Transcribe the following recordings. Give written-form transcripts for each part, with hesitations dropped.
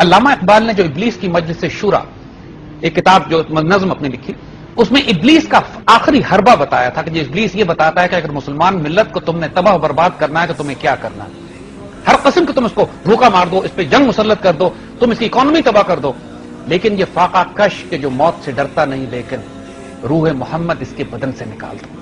علامہ اقبال نے جو ابلیس کی مجلس شورا ایک کتاب جو نظم اپنی لکھی، اس میں ابلیس کا آخری حربہ بتایا تھا کہ ابلیس یہ بتاتا ہے کہ اگر مسلمان ملت کو تم نے تباہ و برباد کرنا ہے تو تمہیں کیا کرنا ہے۔ ہر قسم کہ تم اس کو بھوکا مار دو، اس پہ جنگ مسلط کر دو، تم اس کی اکانومی تباہ کر دو، لیکن یہ فاقہ کش کہ جو موت سے ڈرتا نہیں لیکن روح محمد اس کے بدن سے نکال دو۔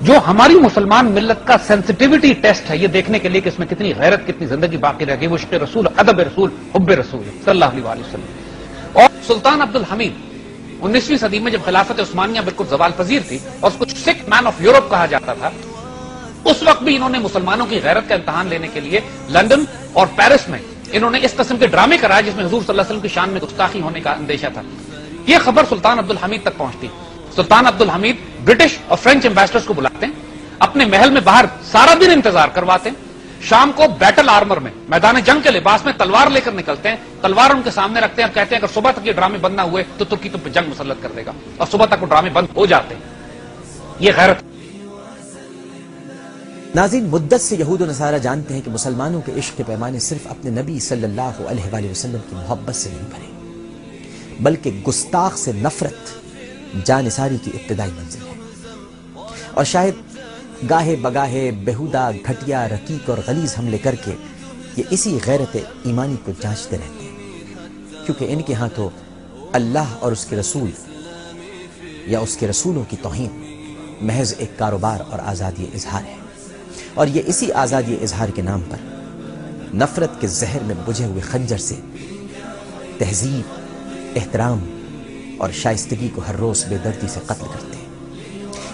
جو ہماری مسلمان ملت کا سینسٹیوٹی ٹیسٹ ہے یہ دیکھنے کے لیے کہ اس میں کتنی غیرت، کتنی زندگی باقی رہ گئی، وہ عشق رسول، ادب رسول، حب رسول صلی اللہ علیہ وسلم۔ اور سلطان عبد الحمید 19ویں صدی میں جب خلافت عثمانیہ بالکل زوال پذیر تھی اور اس کو سکھ مین آف یورپ کہا جاتا تھا، اس وقت بھی انہوں نے مسلمانوں کی غیرت کا امتحان لینے کے لیے لندن اور پیرس میں انہوں نے اس قسم کے ڈرامے کرائے جس میں حضور صلی اللہ علیہ وسلم کی شان میں گستاخی ہونے کا اندیشہ تھا۔ یہ خبر سلطان عبد الحمید تک پہنچتی۔ سلطان عبد الحمید برٹش اور فرینچ امبیسڈرز کو بلاتے ہیں، اپنے محل میں باہر سارا دن انتظار کرواتے ہیں، شام کو بیٹل آرمر میں میدان جنگ کے لباس میں تلوار لے کر نکلتے ہیں، تلوار ان کے سامنے رکھتے ہیں اور کہتے ہیں اگر صبح تک یہ ڈرامے بند نہ ہوئے تو ترکی تم پہ جنگ مسلط کر دے گا، اور صبح تک وہ ڈرامے بند ہو جاتے ہیں۔ یہ غیرت۔ ناظرین، مدت سے یہود و نصارہ جانتے ہیں کہ مسلمانوں کے عشق کے پیمانے صرف اپنے نبی صلی اللہ علیہ وآلہ وسلم کی محبت سے نہیں بھرے، بلکہ گستاخ سے نفرت جانثاری کی ابتدائی منزل ہے، اور شاید گاہے بگاہے بےہودہ، گھٹیا، رقیق اور غلیظ حملے کر کے یہ اسی غیرت ایمانی کو جانچتے رہتے ہیں، کیونکہ ان کے ہاں تو اللہ اور اس کے رسول یا اس کے رسولوں کی توہین محض ایک کاروبار اور آزادی اظہار ہے، اور یہ اسی آزادی اظہار کے نام پر نفرت کے زہر میں بجھے ہوئے خنجر سے تہذیب، احترام اور شائستگی کو ہر روز بے دردی سے قتل کرتے ہیں۔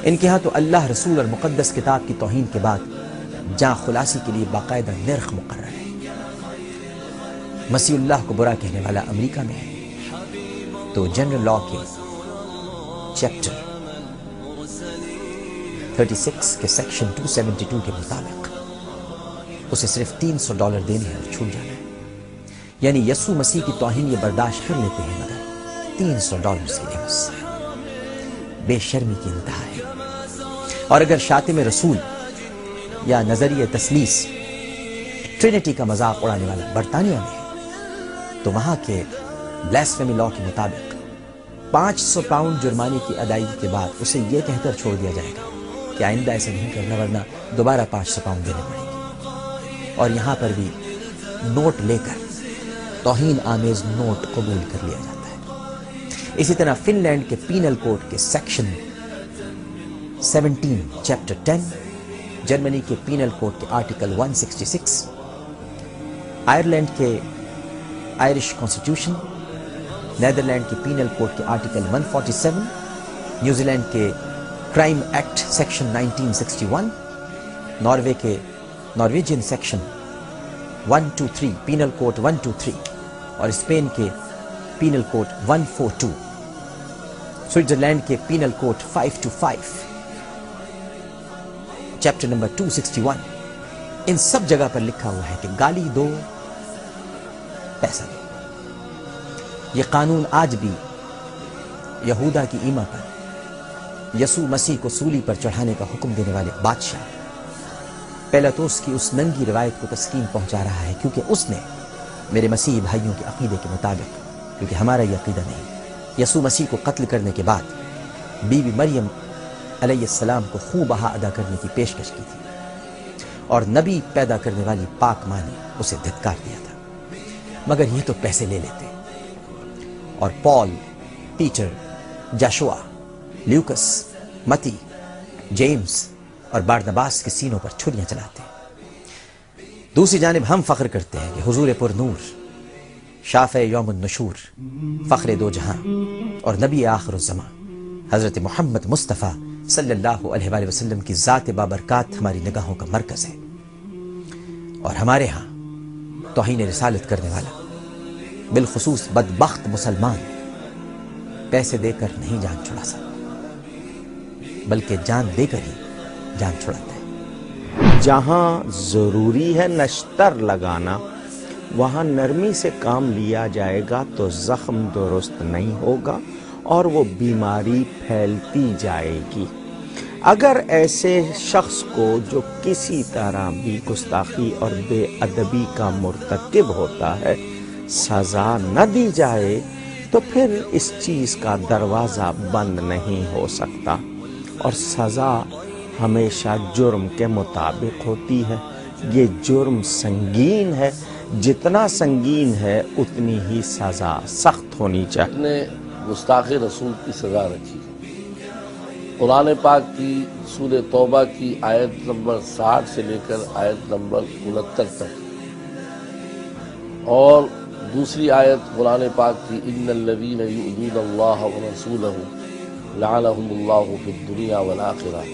ان کے ہاں تو اللہ، رسول اور مقدس کتاب کی توہین کے بعد جاں خلاصی کے لیے باقاعدہ نرخ مقرر ہے۔ مسیح اللہ کو برا کہنے والا امریکہ میں ہے تو جنرل لا کے چیپٹر 36 کے سیکشن 272 کے مطابق اسے صرف $300 دینے ہیں اور چھوٹ جانا ہے، یعنی یسوع مسیح کی توہین یہ برداشت کر لیتے ہیں مگر $300 کے لیے بے شرمی کی انتہا ہے۔ اور اگر شاتم رسول یا نظریہ تثلیث، ٹرینٹی کا مذاق اڑانے والا برطانیہ میں ہے تو وہاں کے بلیسفیمی لا کے مطابق 500 پاؤنڈ جرمانے کی ادائیگی کے بعد اسے یہ کہہ کر چھوڑ دیا جائے گا کہ آئندہ ایسا نہیں کرنا ورنہ دوبارہ 500 پاؤنڈ دینے پڑیں گے، اور یہاں پر بھی نوٹ لے کر توہین آمیز نوٹ قبول کر لیا جاتا ہے۔ اسی طرح فن لینڈ کے پینل کوڈ کے سیکشن 17 چیپٹر 10، جرمنی کے پینل کوڈ کے آرٹیکل 166، آئرلینڈ کے آئرش کانسٹیٹیوشن، نیدرلینڈ کے پینل کوڈ کے آرٹیکل 147، نیوزی لینڈ کے کرائم ایکٹ سیکشن 1961، ناروے کے نارویجین سیکشن 123 پینل کوڈ 123، اور اسپین کے پینل کوڈ 142، سوئٹزرلینڈ کے پینل کوڈ 525، چیپٹر نمبر 261، ان سب جگہ پر لکھا ہوا ہے کہ گالی دو، پیسہ دو۔ یہ قانون آج بھی یہودا کی ایما پر یسوع مسیح کو سولی پر چڑھانے کا حکم دینے والے بادشاہ پیلاطوس کی اس ننگی روایت کو تسکین پہنچا رہا ہے، کیونکہ اس نے میرے مسیحی بھائیوں کے عقیدے کے مطابق، کیونکہ ہمارا یہ عقیدہ نہیں، یسوع مسیح کو قتل کرنے کے بعد بی بی مریم علیہ السلام کو خوب بہا ادا کرنے کی پیشکش کی تھی، اور نبی پیدا کرنے والی پاک ماں نے اسے دھتکار دیا تھا، مگر یہ تو پیسے لے لیتے، اور پال، پیٹر، جاشوا، لیوکس، متی، جیمز اور بارنباس کے سینوں پر چھریاں چلاتے ہیں۔ دوسری جانب ہم فخر کرتے ہیں کہ حضور پر نور، شافع یوم النشور، فخر دو جہاں اور نبی آخر الزمان حضرت محمد مصطفیٰ صلی اللہ علیہ وآلہ وسلم کی ذات بابرکات ہماری نگاہوں کا مرکز ہے، اور ہمارے ہاں توہین رسالت کرنے والا بالخصوص بدبخت مسلمان پیسے دے کر نہیں جان چھڑا سکتا، بلکہ جان دے کر ہی جان چھڑاتا ہے۔ جہاں ضروری ہے نشتر لگانا وہاں نرمی سے کام لیا جائے گا تو زخم درست نہیں ہوگا اور وہ بیماری پھیلتی جائے گی۔ اگر ایسے شخص کو جو کسی طرح بھی گستاخی اور بے ادبی کا مرتکب ہوتا ہے سزا نہ دی جائے تو پھر اس چیز کا دروازہ بند نہیں ہو سکتا، اور سزا ہمیشہ جرم کے مطابق ہوتی ہے۔ یہ جرم سنگین ہے، جتنا سنگین ہے اتنی ہی سزا سخت ہونی چاہیے۔ نے گستاخ رسول کی سزا رکھی۔ قرآن پاک کی سورہ توبہ کی آیت نمبر 60 سے لے کر آیت نمبر 69 تک، اور دوسری آیت قرآن پاک کی ان الذین یؤذون اللہ ورسولہ لعنہم اللہ فی الدنیا والآخرہ۔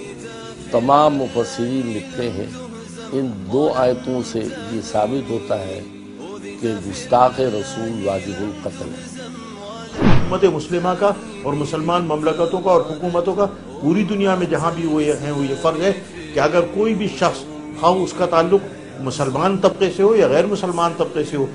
تمام مفسرین لکھتے ہیں ان دو آیتوں سے یہ ثابت ہوتا ہے کہ گستاخ رسول واجب القتل ہے۔ امت مسلمہ کا اور مسلمان مملکتوں کا اور حکومتوں کا پوری دنیا میں جہاں بھی وہ ہیں وہ یہ فرق ہے کہ اگر کوئی بھی شخص خواہ اس کا تعلق مسلمان طبقے سے ہو یا غیر مسلمان طبقے سے ہو،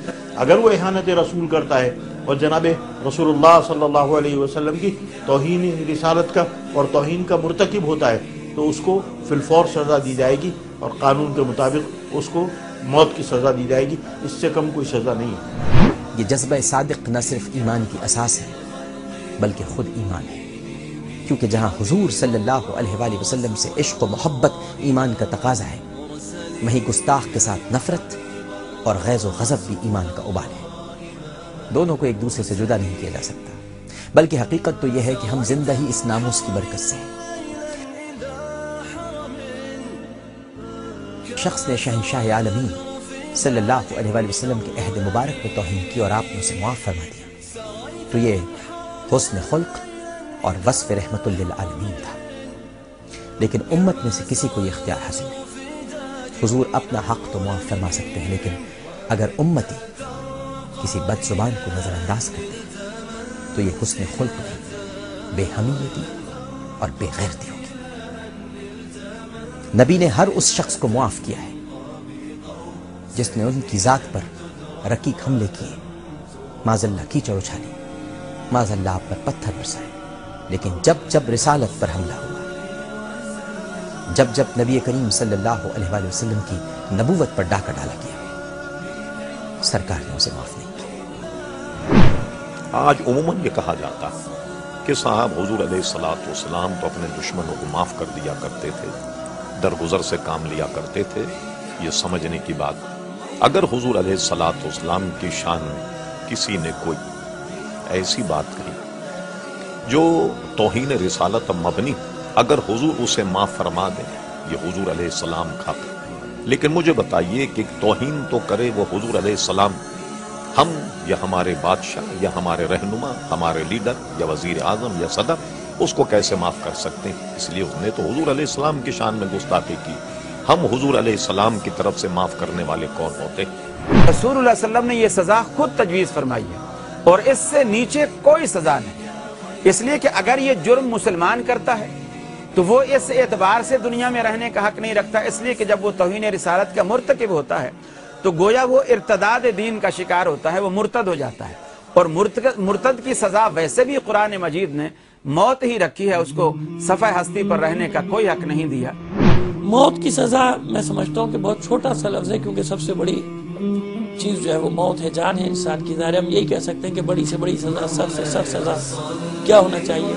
اگر وہ اہانت رسول کرتا ہے اور جناب رسول اللہ صلی اللہ علیہ وسلم کی توہین رسالت کا اور توہین کا مرتکب ہوتا ہے تو اس کو فی الفور سزا دی جائے گی، اور قانون کے مطابق اس کو موت کی سزا دی جائے گی، اس سے کم کوئی سزا نہیں ہے۔ یہ جذبہ صادق نہ صرف ایمان کی اساس ہے بلکہ خود ایمان ہے، کیونکہ جہاں حضور صلی اللہ علیہ وآلہ وسلم سے عشق و محبت ایمان کا تقاضا ہے، وہیں گستاخ کے ساتھ نفرت اور غیظ و غضب بھی ایمان کا ابال ہے۔ دونوں کو ایک دوسرے سے جدا نہیں کیا جا سکتا، بلکہ حقیقت تو یہ ہے کہ ہم زندہ ہی اس ناموس کی برکت سے ہیں۔ شخص نے شہنشاہ عالمین صلی اللہ علیہ وآلہ وسلم کے عہد مبارک میں توہین کی اور آپ نے اسے معاف فرما دیا تو یہ حسن خلق اور وصف رحمت للعالمین تھا، لیکن امت میں سے کسی کو یہ اختیار حاصل نہیں۔ حضور اپنا حق تو معاف فرما سکتے ہیں، لیکن اگر امتی کسی بد زبان کو نظر انداز کرتے تو یہ حسن خلق کی بے حمیتی اور بے غیرتی ہوگی۔ نبی نے ہر اس شخص کو معاف کیا ہے جس نے ان کی ذات پر رقیق حملے کیے، معاذ اللہ کیچڑ اچھالی، معاذ اللہ آپ پر پتھر برسائے، لیکن جب جب رسالت پر حملہ ہوا، جب جب نبی کریم صلی اللہ علیہ وآلہ وسلم کی نبوت پر ڈاکہ ڈالا گیا، سرکار نے اسے معاف نہیں کیا۔ آج عموماً یہ کہا جاتا کہ صاحب حضور علیہ الصلوۃ والسلام تو اپنے دشمنوں کو معاف کر دیا کرتے تھے، درگزر سے کام لیا کرتے تھے۔ یہ سمجھنے کی بات، اگر حضور علیہ الصلوۃ والسلام کی شان میں کسی نے کوئی ایسی بات کہی جو توہین رسالت مبنی، اگر حضور اسے معاف فرما دیں، یہ حضور علیہ السلام کا۔ لیکن مجھے بتائیے کہ توہین تو کرے وہ حضور علیہ السلام، ہم یا ہمارے بادشاہ یا ہمارے رہنما، ہمارے لیڈر یا وزیر اعظم یا صدر اس کو کیسے معاف کر سکتے ہیں؟ اس لیے اس نے تو حضور علیہ السلام کی شان میں گستاخی کی۔ ہم حضور علیہ السلام کی طرف سے معاف کرنے والے کون ہوتے؟ رسول اللہ صلی اللہ علیہ وسلم نے یہ سزا خود تجویز فرمائی ہے، اور اس سے نیچے کوئی سزا نہیں، اس لیے کہ اگر یہ جرم مسلمان کرتا ہے تو وہ اس اعتبار سے دنیا میں رہنے کا حق نہیں رکھتا، اس لیے کہ جب وہ توہین رسالت کا مرتکب ہوتا ہے تو گویا وہ ارتداد دین کا شکار ہوتا ہے، وہ مرتد ہو جاتا ہے، اور مرتد کی سزا ویسے بھی قرآن مجید نے موت ہی رکھی ہے، اس کو صفحہ ہستی پر رہنے کا کوئی حق نہیں دیا۔ موت کی سزا میں سمجھتا ہوں کہ بہت چھوٹا سا لفظ ہے، کیونکہ سب سے بڑی چیز جو ہے وہ موت ہے، جان ہے انسان کی۔ ظاہر ہم یہی کہہ سکتے ہیں کہ بڑی سے بڑی سزا، سخت سے سخت سزا کیا ہونا چاہیے۔